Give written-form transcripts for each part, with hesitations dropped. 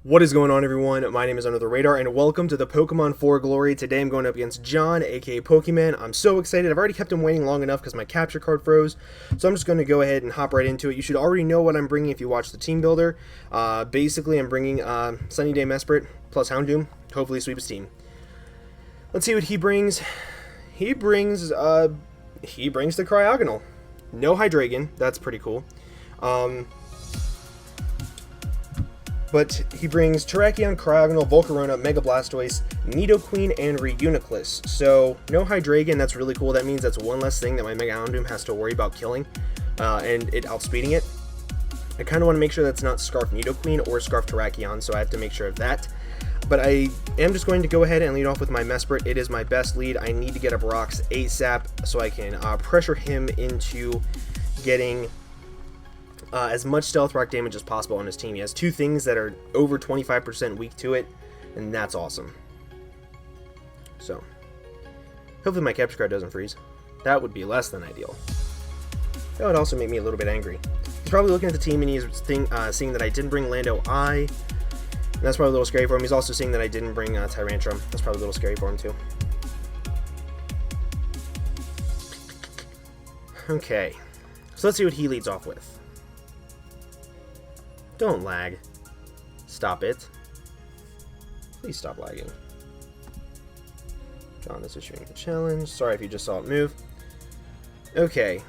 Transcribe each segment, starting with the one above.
What is going on, everyone? My name is Under the Radar, and welcome to the Pokemon 4 Glory. Today I'm going up against John, aka P0keMEN. I'm so excited. I've already kept him waiting long enough because my capture card froze, so I'm just going to go ahead and hop right into it. You should already know what I'm bringing if you watch the team builder. Basically, I'm bringing Sunny Day Mesprit plus Houndoom. Hopefully sweep his team. Let's see what he brings. He brings the Cryogonal. No Hydreigon. That's pretty cool. But he brings Terrakion, Cryogonal, Volcarona, Mega Blastoise, Nidoqueen, and Reuniclus. So, no Hydreigon, that's really cool. That means that's one less thing that my Mega Houndoom has to worry about killing, and it outspeeding it. I kind of want to make sure that's not Scarf Nidoqueen or Scarf Terrakion, so I have to make sure of that. But I am just going to go ahead and lead off with my Mesprit. It is my best lead. I need to get up rocks ASAP so I can pressure him into getting as much Stealth Rock damage as possible on his team. He has two things that are over 25% weak to it, and that's awesome. So, hopefully my capture card doesn't freeze. That would be less than ideal. That would also make me a little bit angry. He's probably looking at the team and he's seeing that I didn't bring Lando I, and that's probably a little scary for him. He's also seeing that I didn't bring Tyrantrum. That's probably a little scary for him too. Okay, so let's see what he leads off with. Don't lag. Stop it. Please stop lagging. John is issuing a challenge. Sorry if you just saw it move. Okay.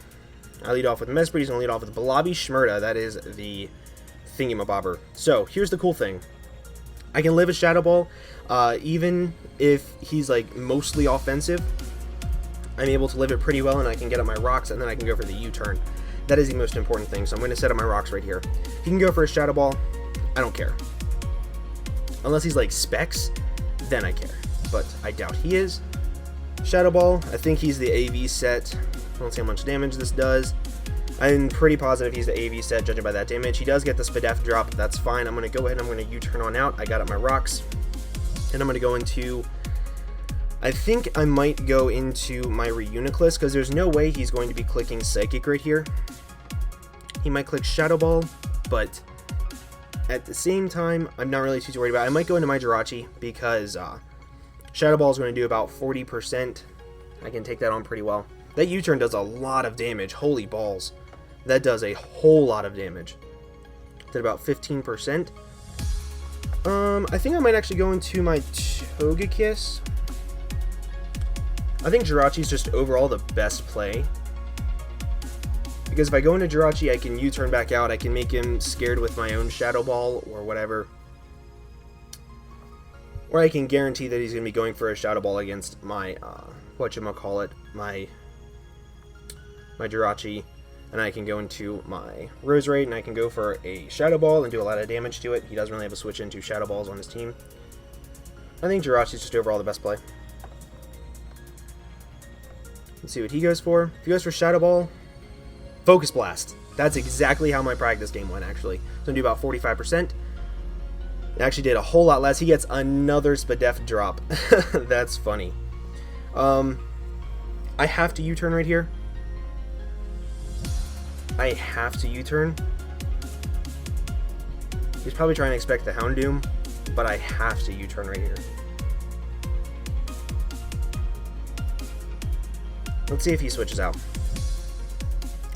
I lead off with Mesprit. He's going to lead off with Balabi Shmurda. That is the thingamabobber. So, here's the cool thing. I can live a Shadow Ball, even if he's, like, mostly offensive. I'm able to live it pretty well, and I can get up my rocks, and then I can go for the U-turn. That is the most important thing, so I'm going to set up my rocks right here. He can go for a Shadow Ball. I don't care. Unless he's like Specs, then I care. But I doubt he is. Shadow Ball, I think he's the AV set. I don't see how much damage this does. I'm pretty positive he's the AV set, judging by that damage. He does get the Spadef drop. That's fine. I'm going to go ahead and I'm going to U-turn on out. I got up my rocks. And I'm going to go into... I think I might go into my Reuniclus, because there's no way he's going to be clicking Psychic right here. He might click Shadow Ball, but at the same time, I'm not really too worried about it. I might go into my Jirachi, because Shadow Ball is going to do about 40%. I can take that on pretty well. That U-turn does a lot of damage. Holy balls. That does a whole lot of damage. Did about 15%. I think I might actually go into my Togekiss. I think Jirachi's just overall the best play. Because if I go into Jirachi, I can U-turn back out. I can make him scared with my own Shadow Ball or whatever. Or I can guarantee that he's going to be going for a Shadow Ball against my, my Jirachi. And I can go into my Roserade and I can go for a Shadow Ball and do a lot of damage to it. He doesn't really have a switch into Shadow Balls on his team. I think Jirachi's just overall the best play. Let's see what he goes for. If he goes for Shadow Ball, Focus Blast. That's exactly how my practice game went, actually. It's going to do about 45%. It actually did a whole lot less. He gets another Spadef drop. That's funny. I have to U-turn right here. I have to U-turn. He's probably trying to expect the Houndoom, but I have to U-turn right here. Let's see if he switches out.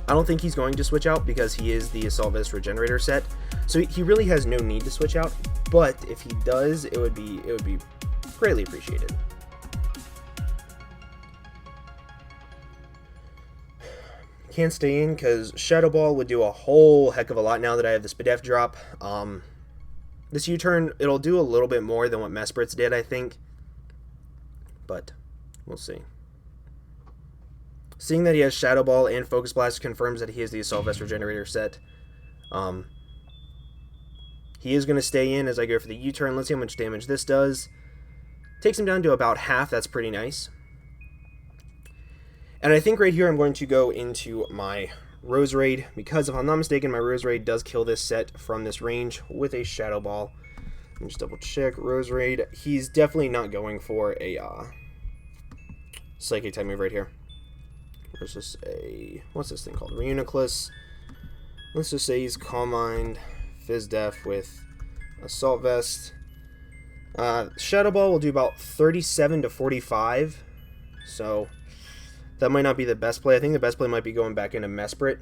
I don't think he's going to switch out because he is the Assault Vest Regenerator set. So he really has no need to switch out, but if he does, it would be greatly appreciated. Can't stay in because Shadow Ball would do a whole heck of a lot now that I have the Spadef drop. This U-turn, it'll do a little bit more than what Mesprit's did, I think. But we'll see. Seeing that he has Shadow Ball and Focus Blast confirms that he is the Assault Vest Regenerator set. He is going to stay in as I go for the U-turn. Let's see how much damage this does. Takes him down to about half. That's pretty nice. And I think right here I'm going to go into my Roserade, because if I'm not mistaken, my Roserade does kill this set from this range with a Shadow Ball. Let me just double check. Roserade, he's definitely not going for a Psychic type move right here. There's just a, what's this thing called? Reuniclus. Let's just say he's Calm Mind, Fizz Def with Assault Vest. Shadow Ball will do about 37 to 45. So that might not be the best play. I think the best play might be going back into Mesprit,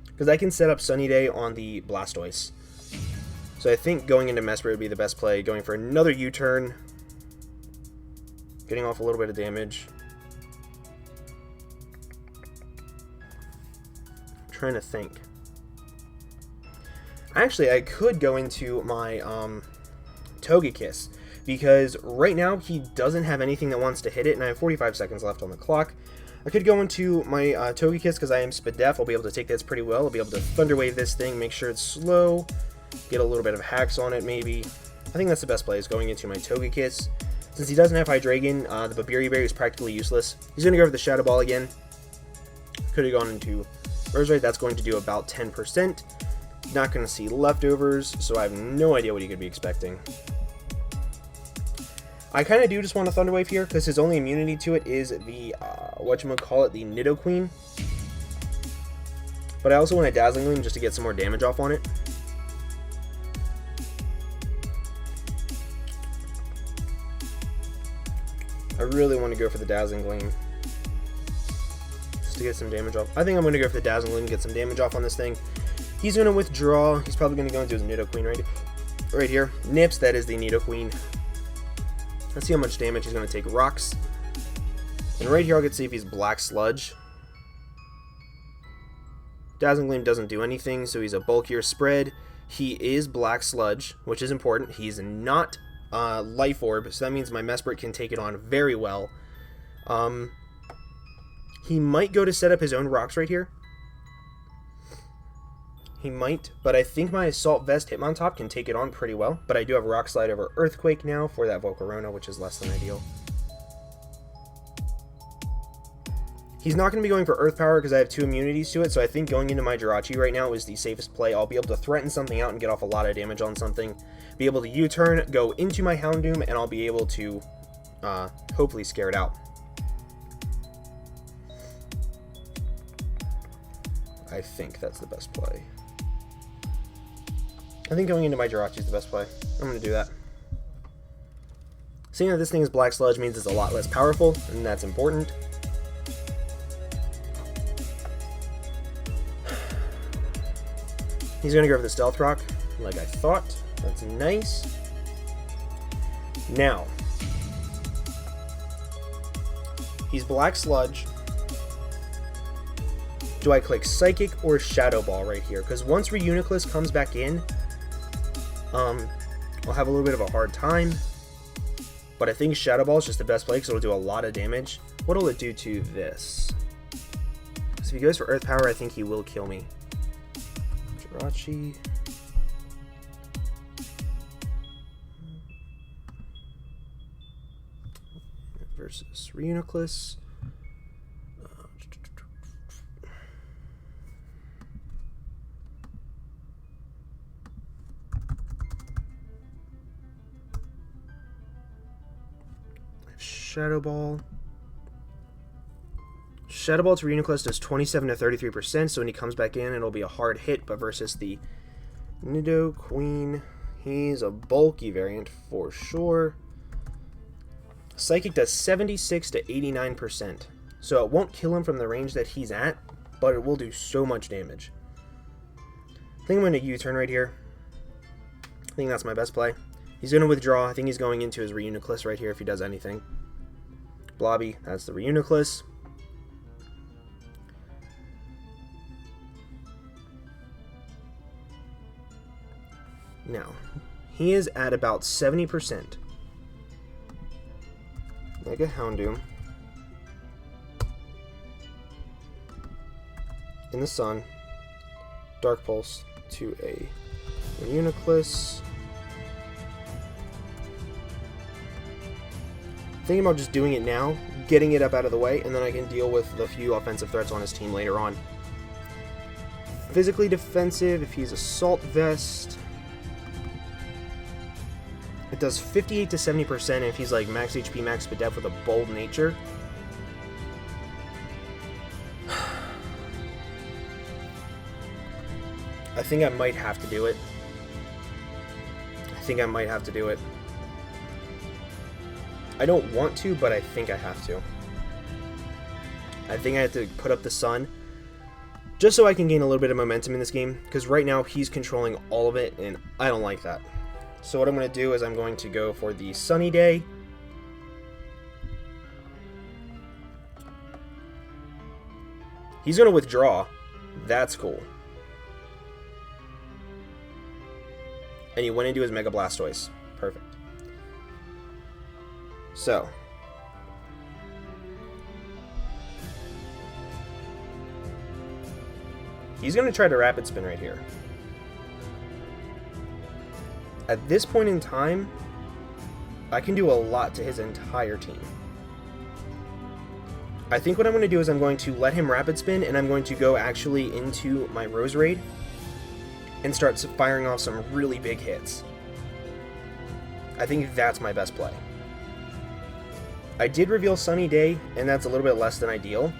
because I can set up Sunny Day on the Blastoise. So I think going into Mesprit would be the best play. Going for another U-turn. Getting off a little bit of damage. I'm trying to think. Actually, I could go into my Togekiss, because right now he doesn't have anything that wants to hit it, and I have 45 seconds left on the clock. I could go into my Togekiss because I am Spadef. I'll be able to take this pretty well. I'll be able to Thunder Wave this thing, make sure it's slow, get a little bit of hacks on it maybe. I think that's the best play, is going into my Togekiss. Since he doesn't have Hydreigon, the Babiri Berry is practically useless. He's going to go for the Shadow Ball again. Could have gone into Roserite. That's going to do about 10%. Not going to see leftovers, so I have no idea what he could be expecting. I kind of do just want a Thunder Wave here, because his only immunity to it is the, whatchamacallit, the Nidoqueen. But I also want a Dazzling Gleam just to get some more damage off on it. I really want to go for the Dazzling Gleam, just to get some damage off. I think I'm going to go for the Dazzling Gleam, get some damage off on this thing. He's going to withdraw. He's probably going to go into his Nidoqueen right here. Nips, that is the Nidoqueen. Let's see how much damage he's going to take. Rocks. And right here I'll get to see if he's Black Sludge. Dazzling Gleam doesn't do anything, so he's a bulkier spread. He is Black Sludge, which is important. He's not Life Orb, so that means my Mesprit can take it on very well. He might go to set up his own rocks right here. He might, but I think my Assault Vest Hitmontop can take it on pretty well. But I do have Rock Slide over Earthquake now for that Volcarona, which is less than ideal. He's not going to be going for Earth Power because I have 2 immunities to it, so I think going into my Jirachi right now is the safest play. I'll be able to threaten something out and get off a lot of damage on something. Be able to U-turn, go into my Houndoom, and I'll be able to hopefully scare it out. I think that's the best play. I think going into my Jirachi is the best play. I'm going to do that. Seeing that this thing is Black Sludge means it's a lot less powerful, and that's important. He's going to go for the Stealth Rock, like I thought. That's nice. Now, he's Black Sludge. Do I click Psychic or Shadow Ball right here? Because once Reuniclus comes back in, I'll have a little bit of a hard time. But I think Shadow Ball is just the best play because it'll do a lot of damage. What will it do to this? So if he goes for Earth Power, I think he will kill me. Jirachi. Versus Reuniclus. Shadow Ball. Shadow Ball to Reuniclus does 27 to 33%, so when he comes back in, it'll be a hard hit, but versus the Nidoqueen, he's a bulky variant for sure. Psychic does 76 to 89%, so it won't kill him from the range that he's at, but it will do so much damage. I think I'm going to U-turn right here. I think that's my best play. He's going to withdraw. I think he's going into his Reuniclus right here if he does anything. Blobby, that's the Reuniclus. Now, he is at about 70%. Like a Houndoom. In the sun. Dark Pulse to a Reuniclus. Thinking about just doing it now, getting it up out of the way, and then I can deal with the few offensive threats on his team later on. Physically defensive, if he's Assault Vest, it does 58 to 70% if he's like max HP, max Spadef with a bold nature. I think I might have to do it. I think I might have to do it. I don't want to, but I think I have to. I think I have to put up the sun just so I can gain a little bit of momentum in this game, because right now he's controlling all of it, and I don't like that. So what I'm going to do is I'm going to go for the sunny day. He's going to withdraw. That's cool. And he went into his Mega Blastoise. Perfect. So. He's going to try to Rapid Spin right here. At this point in time, I can do a lot to his entire team. I think what I'm going to do is I'm going to let him Rapid Spin, and I'm going to go actually into my Roserade and start firing off some really big hits. I think that's my best play. I did reveal Sunny Day, and that's a little bit less than ideal.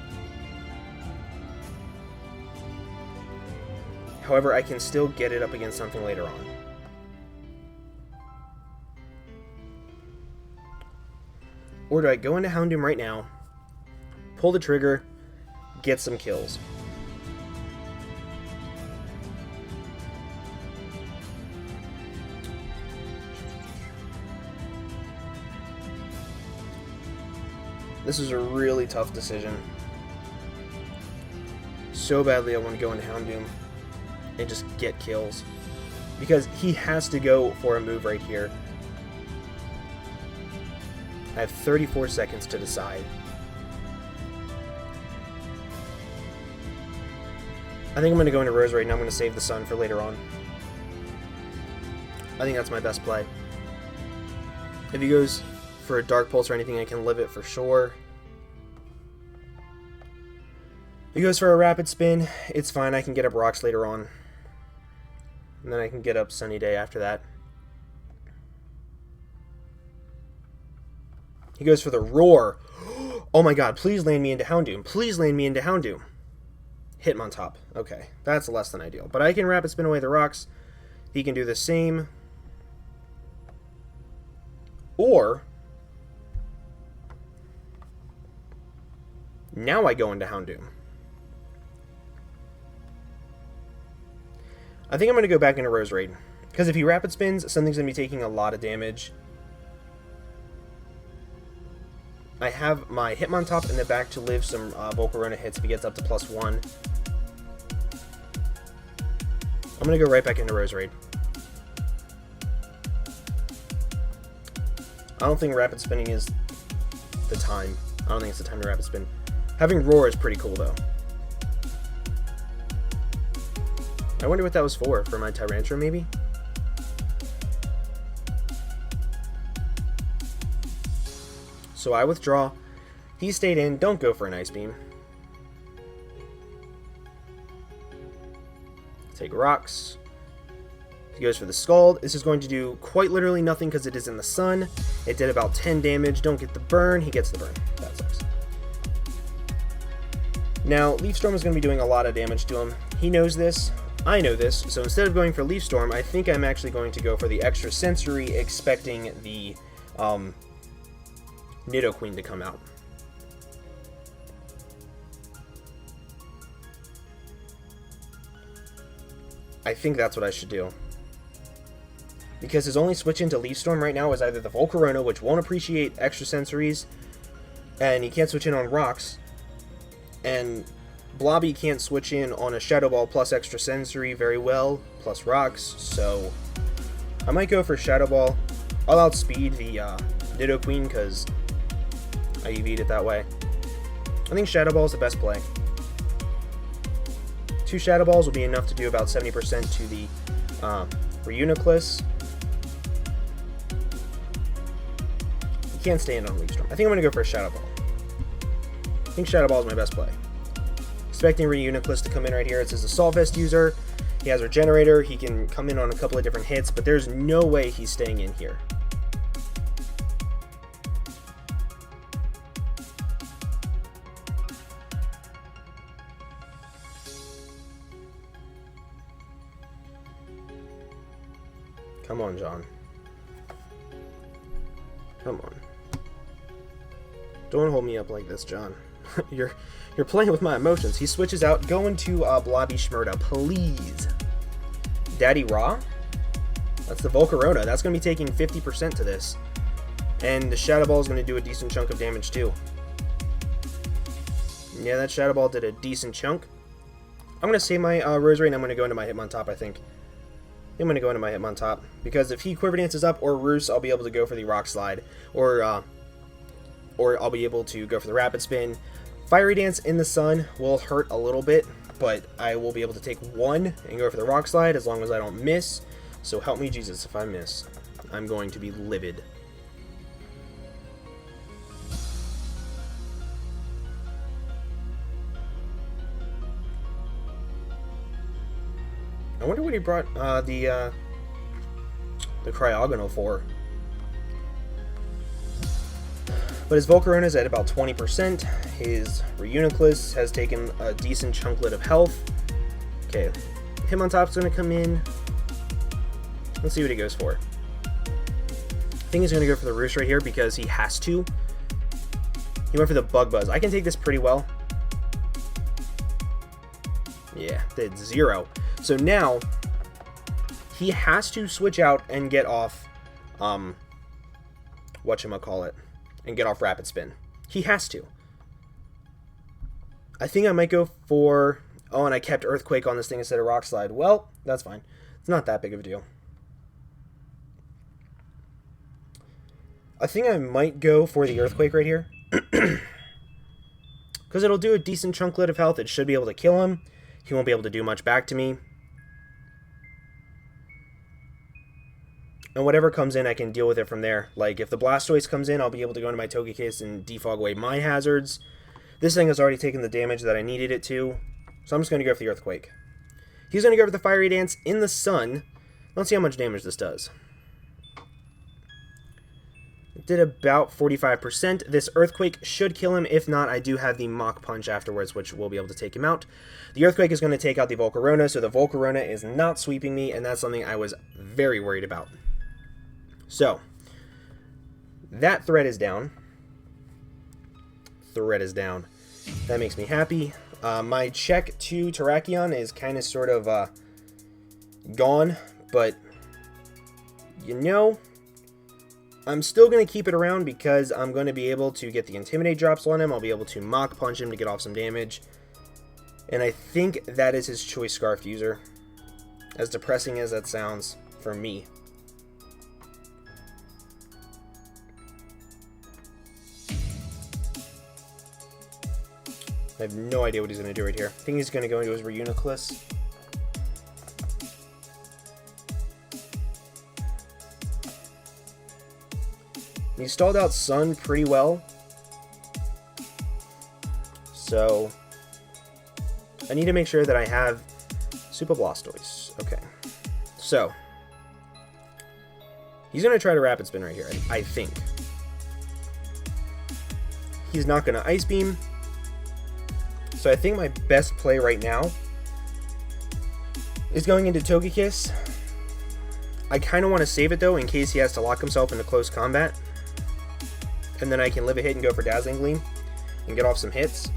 However, I can still get it up against something later on. Or do I go into Houndoom right now, pull the trigger, get some kills? This is a really tough decision. So badly I want to go into Houndoom and just get kills, because he has to go for a move right here. I have 34 seconds to decide. I think I'm going to go into Roserade, and I'm going to save the sun for later on. I think that's my best play. If he goes for a Dark Pulse or anything, I can live it for sure. If he goes for a Rapid Spin, it's fine. I can get up Rocks later on. And then I can get up Sunny Day after that. He goes for the Roar. Oh my god, please land me into Houndoom. Please land me into Houndoom. Hitmontop. Okay, that's less than ideal. But I can Rapid Spin away the rocks. He can do the same. Or now I go into Houndoom. I think I'm going to go back into Roserade, because if he Rapid Spins, something's going to be taking a lot of damage. I have my Hitmontop in the back to live some Volcarona hits if he gets up to +1. I'm going to go right back into Roserade. I don't think Rapid Spinning is the time. I don't think it's the time to Rapid Spin. Having Roar is pretty cool, though. I wonder what that was for my Tyrantrum, maybe? So I withdraw. He stayed in. Don't go for an Ice Beam. Take Rocks. He goes for the Scald. This is going to do quite literally nothing because it is in the sun. It did about 10 damage. Don't get the burn. He gets the burn. That sucks. Now, Leaf Storm is going to be doing a lot of damage to him. He knows this. I know this. So instead of going for Leaf Storm, I think I'm actually going to go for the Extra Sensory, expecting the Nidoqueen to come out. I think that's what I should do. Because his only switch into Leaf Storm right now is either the Volcarona, which won't appreciate Extra Sensories, and he can't switch in on Rocks, and Blobby can't switch in on a Shadow Ball plus Extra Sensory very well, plus Rocks, so I might go for Shadow Ball. I'll outspeed the Nidoqueen because I EV'd it that way. I think Shadow Ball is the best play. 2 Shadow Balls will be enough to do about 70% to the Reuniclus. He can't stay in on Leaf Storm. I think I'm going to go for a Shadow Ball. I think Shadow Ball is my best play. Expecting Reuniclus to come in right here. It says Assault Vest user. He has Regenerator. He can come in on a couple of different hits, but there's no way he's staying in here. Come on, John. Come on. Don't hold me up like this, John. You're playing with my emotions. He switches out, going to Blobby Schmurda, please. Daddy Raw? That's the Volcarona. That's going to be taking 50% to this. And the Shadow Ball is going to do a decent chunk of damage too. Yeah, that Shadow Ball did a decent chunk. I'm going to save my Rosary and I'm going to go into my Hitmontop, I think. I'm going to go into my Hitmontop. Because if he Quiver Dances up or Roost, I'll be able to go for the Rock Slide. Or I'll be able to go for the Rapid Spin. Fiery Dance in the sun will hurt a little bit, but I will be able to take one and go for the Rock Slide as long as I don't miss. So help me Jesus if I miss. I'm going to be livid. I wonder what he brought the Cryogonal for. But his Volcarona is at about 20%. His Reuniclus has taken a decent chunklet of health. Okay, Hitmontop's going to come in. Let's see what he goes for. I think he's going to go for the Roost right here because he has to. He went for the Bug Buzz. I can take this pretty well. Yeah, did 0. So now, he has to switch out and get off, whatchamacallit, and get off Rapid Spin. He has to. I think I might go for, oh, and I kept Earthquake on this thing instead of Rock Slide. Well, that's fine. It's not that big of a deal. I think I might go for the Earthquake right here. Because it'll do a decent chunklet of health. It should be able to kill him. He won't be able to do much back to me. And whatever comes in, I can deal with it from there. Like, if the Blastoise comes in, I'll be able to go into my Togekiss and defog away my hazards. This thing has already taken the damage that I needed it to. So I'm just going to go for the Earthquake. He's going to go for the Fiery Dance in the sun. Let's see how much damage this does. It did about 45%. This Earthquake should kill him. If not, I do have the Mach Punch afterwards, which will be able to take him out. The Earthquake is going to take out the Volcarona, so the Volcarona is not sweeping me, and that's something I was very worried about. So, that threat is down. Threat is down. That makes me happy. My check to Terrakion is kind of sort of gone, but you know, I'm still going to keep it around because I'm going to be able to get the Intimidate drops on him. I'll be able to Mach Punch him to get off some damage. And I think that is his Choice Scarf user. As depressing as that sounds for me. I have no idea what he's going to do right here. I think he's going to go into his Reuniclus. He stalled out Sun pretty well. So, I need to make sure that I have Super Blastoise. Okay. So, he's going to try to Rapid Spin right here, I think. He's not going to Ice Beam. So I think my best play right now is going into Togekiss. I kind of want to save it though in case he has to lock himself into close combat. And then I can live a hit and go for Dazzling Gleam and get off some hits.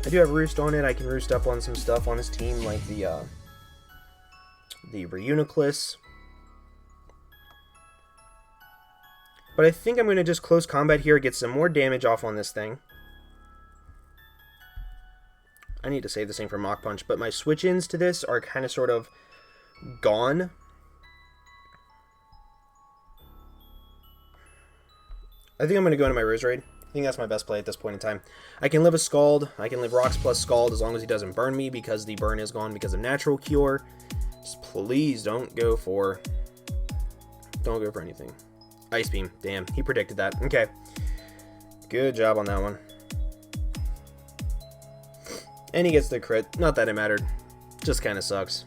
I do have Roost on it. I can Roost up on some stuff on his team like the Reuniclus. But I think I'm going to just close combat here, get some more damage off on this thing. I need to save this thing for Mach Punch, but my switch-ins to this are kind of sort of gone. I think I'm going to go into my Roserade. I think that's my best play at this point in time. I can live a Scald. I can live Rocks plus Scald as long as he doesn't burn me because the burn is gone because of Natural Cure. Just please don't go for anything. Ice Beam. Damn, he predicted that. Okay. Good job on that one. And he gets the crit. Not that it mattered. Just kind of sucks.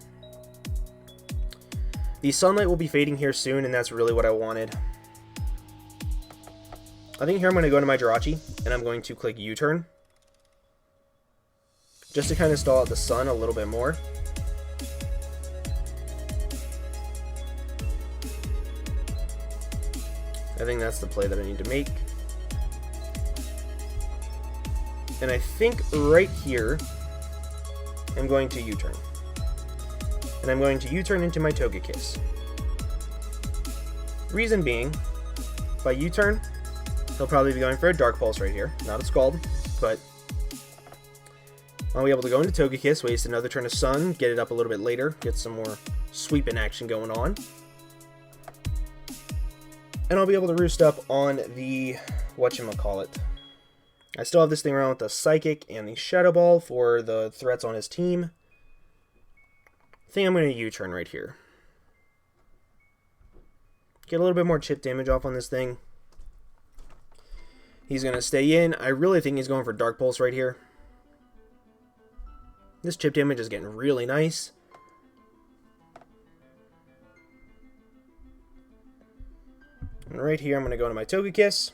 The Sunlight will be fading here soon, and that's really what I wanted. I think here I'm going to go into my Jirachi, and I'm going to click U-turn. Just to kind of stall out the Sun a little bit more. I think that's the play that I need to make. And I think right here, I'm going to U-turn. And I'm going to U-turn into my Togekiss. Reason being, if I U-turn, he'll probably be going for a Dark Pulse right here. Not a Scald, but I'll be able to go into Togekiss, waste another turn of Sun, get it up a little bit later, get some more sweeping action going on. And I'll be able to roost up on the whatchamacallit. I still have this thing around with the Psychic and the Shadow Ball for the threats on his team. I think I'm going to U-turn right here. Get a little bit more chip damage off on this thing. He's going to stay in. I really think he's going for Dark Pulse right here. This chip damage is getting really nice. And right here, I'm going to go to my Togekiss.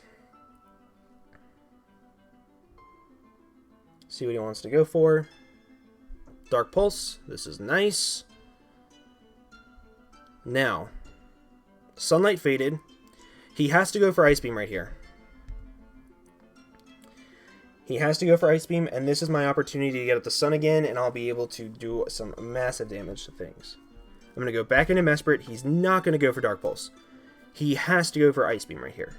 See what he wants to go for. Dark Pulse. This is nice. Now, Sunlight faded. He has to go for Ice Beam right here. He has to go for Ice Beam, and this is my opportunity to get up the Sun again, and I'll be able to do some massive damage to things. I'm going to go back into Mesprit. He's not going to go for Dark Pulse. He has to go for Ice Beam right here.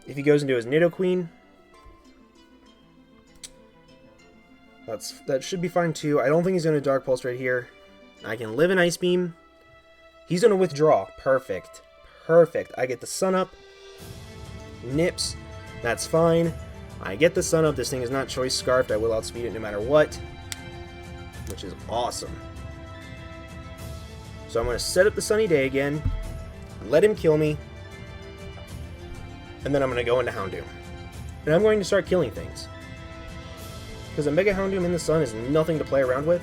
If he goes into his Nidoqueen, that should be fine too. I don't think he's going to Dark Pulse right here. I can live in Ice Beam. He's going to withdraw. Perfect. Perfect. I get the Sun up. Nips. That's fine. I get the Sun up. This thing is not Choice Scarfed. I will outspeed it no matter what, which is awesome. So I'm going to set up the Sunny Day again. Let him kill me, and then I'm going to go into Houndoom. And I'm going to start killing things. Because a Mega Houndoom in the sun is nothing to play around with.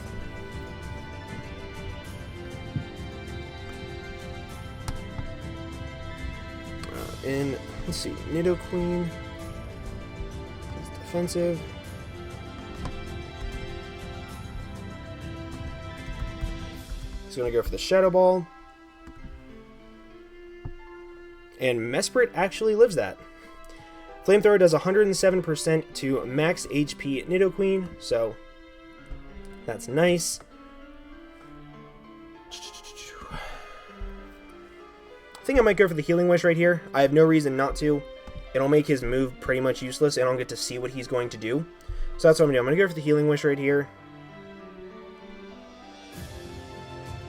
And, let's see, Nidoqueen is defensive. He's going to go for the Shadow Ball. And Mesprit actually lives that. Flamethrower does 107% to max HP Nidoqueen, so that's nice. I think I might go for the Healing Wish right here. I have no reason not to. It'll make his move pretty much useless, and I'll get to see what he's going to do. So that's what I'm going to do. I'm going to go for the Healing Wish right here.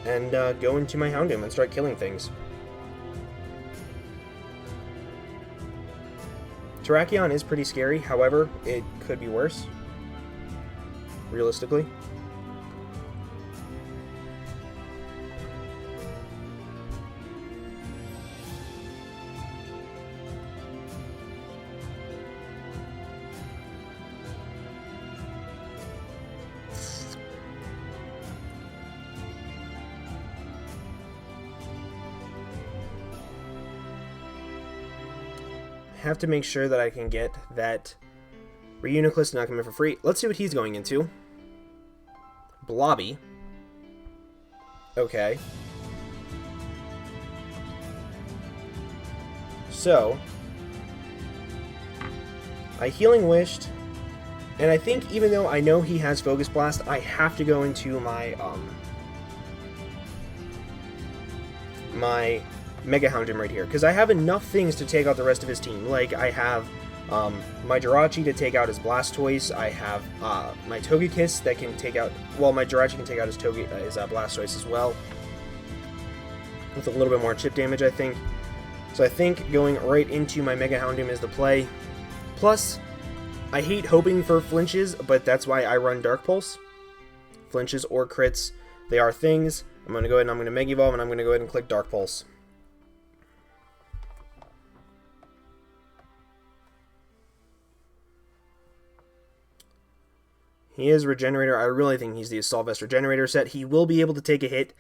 And go into my Houndoom and start killing things. Terrakion is pretty scary, however, it could be worse, realistically. Have to make sure that I can get that Reuniclus not coming for free. Let's see what he's going into. Blobby. Okay. So, I Healing Wished, and I think even though I know he has Focus Blast, I have to go into my my Mega Houndoom right here, because I have enough things to take out the rest of his team. Like, I have my Jirachi to take out his Blastoise, I have my Togekiss that can take out, well, my Jirachi can take out his Blastoise as well, with a little bit more chip damage, I think. So I think going right into my Mega Houndoom is the play. Plus, I hate hoping for flinches, but that's why I run Dark Pulse. Flinches or crits, they are things. I'm going to go ahead and I'm going to Mega Evolve, and I'm going to go ahead and click Dark Pulse. He is Regenerator. I really think he's the Assault Vest Regenerator set. He will be able to take a hit.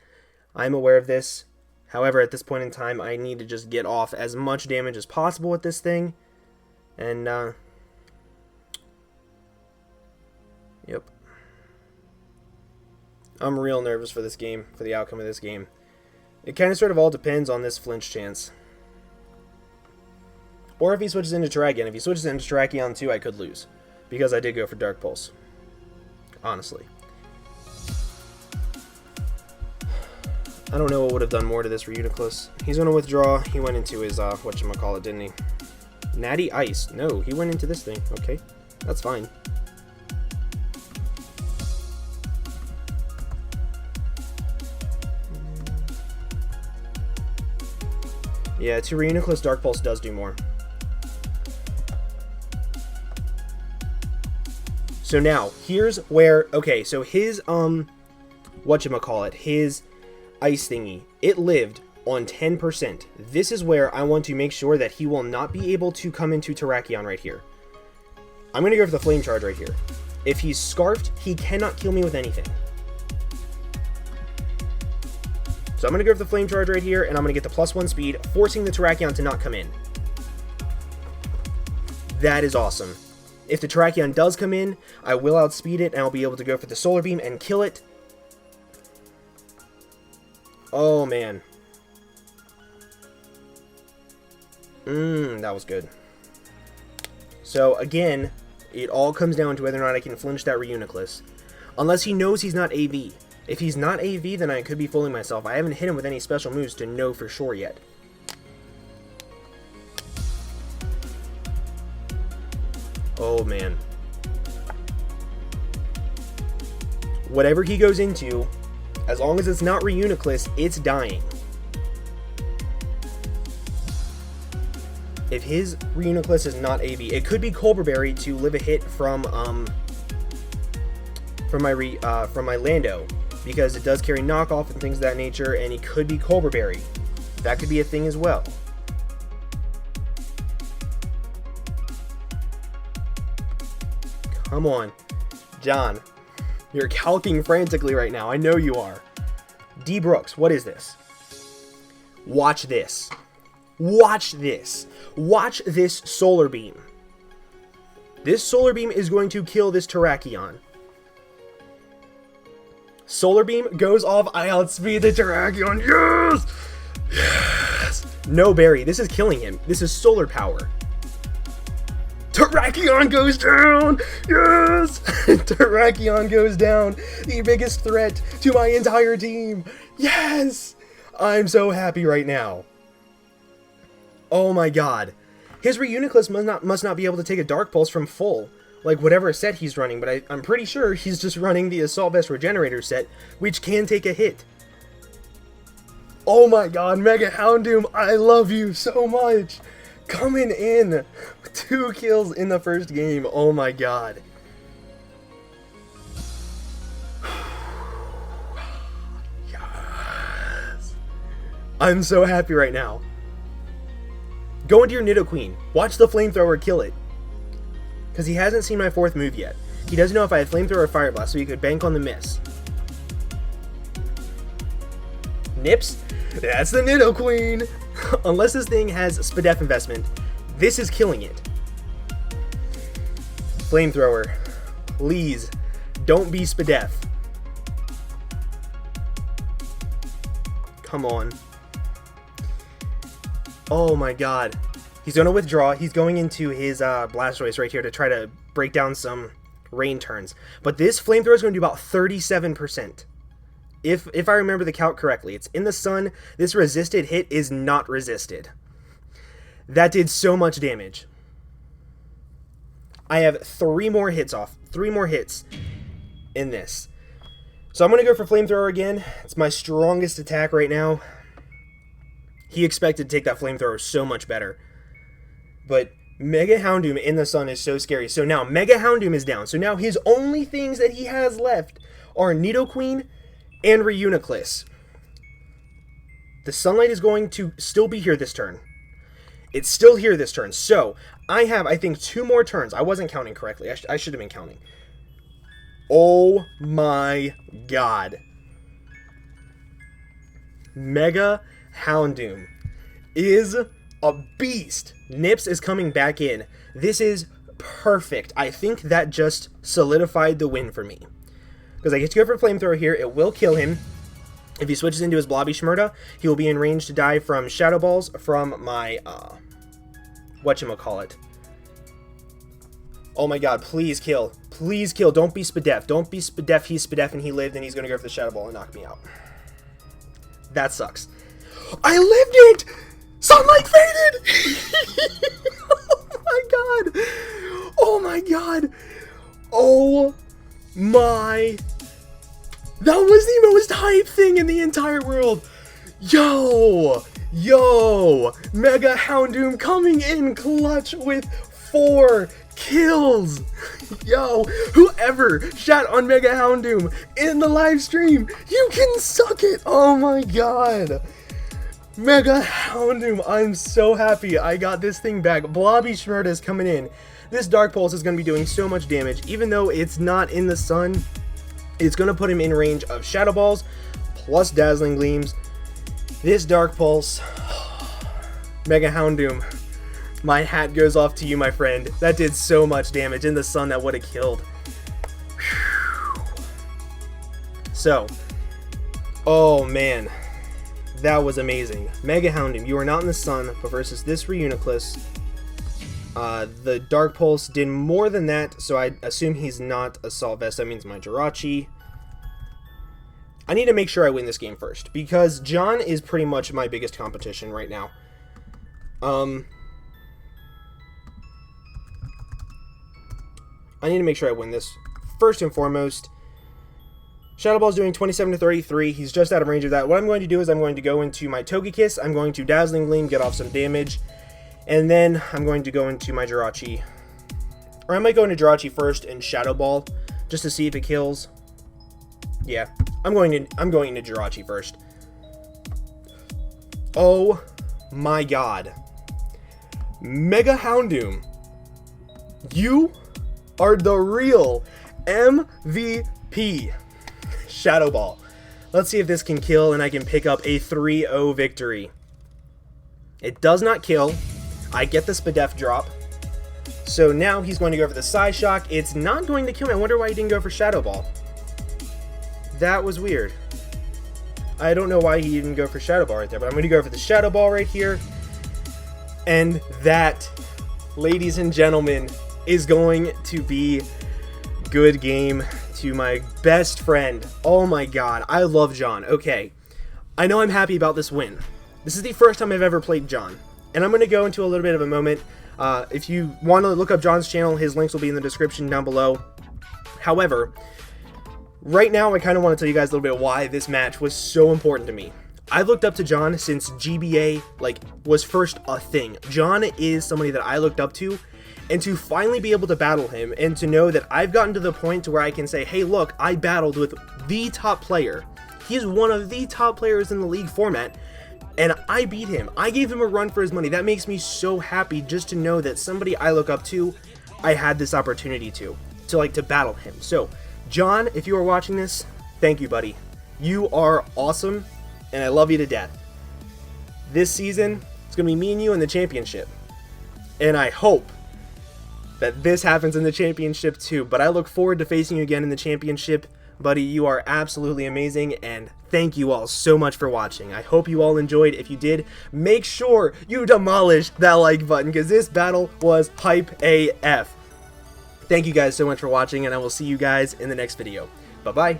I'm aware of this. However, at this point in time, I need to just get off as much damage as possible with this thing. And, yep. I'm real nervous for this game, for the outcome of this game. It kind of sort of all depends on this flinch chance. Or if he switches into Terrakion. If he switches into Terrakion too, I could lose. Because I did go for Dark Pulse. Honestly. I don't know what would have done more to this Reuniclus. He's going to withdraw. He went into his, whatchamacallit, didn't he? Natty Ice. No, he went into this thing. Okay, that's fine. Yeah, to Reuniclus, Dark Pulse does do more. So now, here's where, okay, so his, whatchamacallit, his ice thingy, it lived on 10%. This is where I want to make sure that he will not be able to come into Terrakion right here. I'm going to go for the Flame Charge right here. If he's Scarfed, he cannot kill me with anything. So I'm going to go for the Flame Charge right here, and I'm going to get the +1 speed, forcing the Terrakion to not come in. That is awesome. If the Terrakion does come in, I will outspeed it, and I'll be able to go for the Solar Beam and kill it. Oh, man. That was good. So, again, it all comes down to whether or not I can flinch that Reuniclus. Unless he knows he's not AV. If he's not AV, then I could be fooling myself. I haven't hit him with any special moves to know for sure yet. Oh, man. Whatever he goes into, as long as it's not Reuniclus, it's dying. If his Reuniclus is not AV, it could be Cobra Berry to live a hit from my Lando, because it does carry knockoff and things of that nature, and he could be Cobra Berry. That could be a thing as well. Come on, John. You're calking frantically right now. I know you are. D. Brooks, what is this? Watch this. Watch this. Watch this Solar Beam. This Solar Beam is going to kill this Terrakion. Solar Beam goes off. I outspeed the Terrakion. Yes! Yes! No berry. This is killing him. This is solar power. Terrakion goes down! Yes! Terrakion goes down! The biggest threat to my entire team! Yes! I'm so happy right now. Oh my god. His Reuniclus must not be able to take a Dark Pulse from full. Like whatever set he's running, but I'm pretty sure he's just running the Assault Vest Regenerator set, which can take a hit. Oh my god, Mega Houndoom, I love you so much! Coming in! 2 kills in the first game, oh my god. Yes! I'm so happy right now. Go into your Nidoqueen. Watch the Flamethrower kill it. Because he hasn't seen my 4th move yet. He doesn't know if I have Flamethrower or Fire Blast, so he could bank on the miss. Nips? That's the Nidoqueen! Unless this thing has Spadef investment, this is killing it. Flamethrower. Please, don't be Spadef. Come on. Oh my god. He's going to withdraw. He's going into his Blastoise right here to try to break down some rain turns. But this Flamethrower is going to do about 37%. If I remember the count correctly. It's in the sun. This resisted hit is not resisted. That did so much damage. I have 3 more hits off. 3 more hits in this. So I'm going to go for Flamethrower again. It's my strongest attack right now. He expected to take that Flamethrower so much better. But Mega Houndoom in the sun is so scary. So now Mega Houndoom is down. So now his only things that he has left are Nidoqueen and Reuniclus. The sunlight is going to still be here this turn. It's still here this turn. So I have, I think, 2 more turns. I wasn't counting correctly. I should have been counting. Oh my god. Mega Houndoom is a beast. Nips is coming back in. This is perfect. I think that just solidified the win for me. Because I get to go for Flamethrower here. It will kill him. If he switches into his Blobby Shmurda, he will be in range to die from Shadow Balls from my whatchamacallit. Oh my god, please kill. Please kill. Don't be Spadef. Don't be Spadef. He's Spadef and he lived and he's going to go for the Shadow Ball and knock me out. That sucks. I lived it! Sunlight faded! Oh my god! Oh my god! Oh my... That was the most hype thing in the entire world! Yo! Yo! Mega Houndoom coming in clutch with 4 kills! Yo! Whoever shot on Mega Houndoom in the live stream, you can suck it! Oh my god! Mega Houndoom, I'm so happy I got this thing back. Blobby Schmerda is coming in. This Dark Pulse is going to be doing so much damage. Even though it's not in the sun, it's going to put him in range of Shadow Balls plus Dazzling Gleams. This Dark Pulse, Mega Houndoom, my hat goes off to you, my friend. That did so much damage. In the sun, that would have killed. Whew. So, oh man, that was amazing. Mega Houndoom, you are not in the sun, but versus this Reuniclus, the Dark Pulse did more than that, so I assume he's not Assault Vest. That means my Jirachi. I need to make sure I win this game first, because John is pretty much my biggest competition right now. I need to make sure I win this first and foremost. Shadow Ball's doing 27 to 33. He's just out of range of that. What I'm going to do is I'm going to go into my Togekiss. I'm going to Dazzling Gleam, get off some damage. And then I'm going to go into my Jirachi. Or I might go into Jirachi first and Shadow Ball, just to see if it kills. Yeah, I'm going into Jirachi first. Oh my god. Mega Houndoom, you are the real MVP. Shadow Ball. Let's see if this can kill and I can pick up a 3-0 victory. It does not kill. I get the Spadef drop. So now he's going to go for the Psyshock. It's not going to kill me. I wonder why he didn't go for Shadow Ball. That was weird. I don't know why he didn't go for Shadow Ball right there, but I'm going to go for the Shadow Ball right here. And that, ladies and gentlemen, is going to be good game to my best friend. Oh my god, I love John. Okay, I know I'm happy about this win. This is the first time I've ever played John, and I'm going to go into a little bit of a moment. If you want to look up John's channel, his links will be in the description down below. However, right now I kind of want to tell you guys a little bit why this match was so important to me. I've looked up to John since GBA was first a thing. John is somebody that I looked up to, and to finally be able to battle him and to know that I've gotten to the point to where I can say, hey look, I battled with the top player. He is one of the top players in the league format, and I beat him. I gave him a run for his money. That makes me so happy just to know that somebody I look up to, I had this opportunity to battle him. So, John, if you are watching this, thank you, buddy. You are awesome, and I love you to death. This season, it's going to be me and you in the championship. And I hope that this happens in the championship too, but I look forward to facing you again in the championship. Buddy, you are absolutely amazing, and thank you all so much for watching. I hope you all enjoyed. If you did, make sure you demolish that like button, because this battle was hype AF. Thank you guys so much for watching, and I will see you guys in the next video. Bye-bye.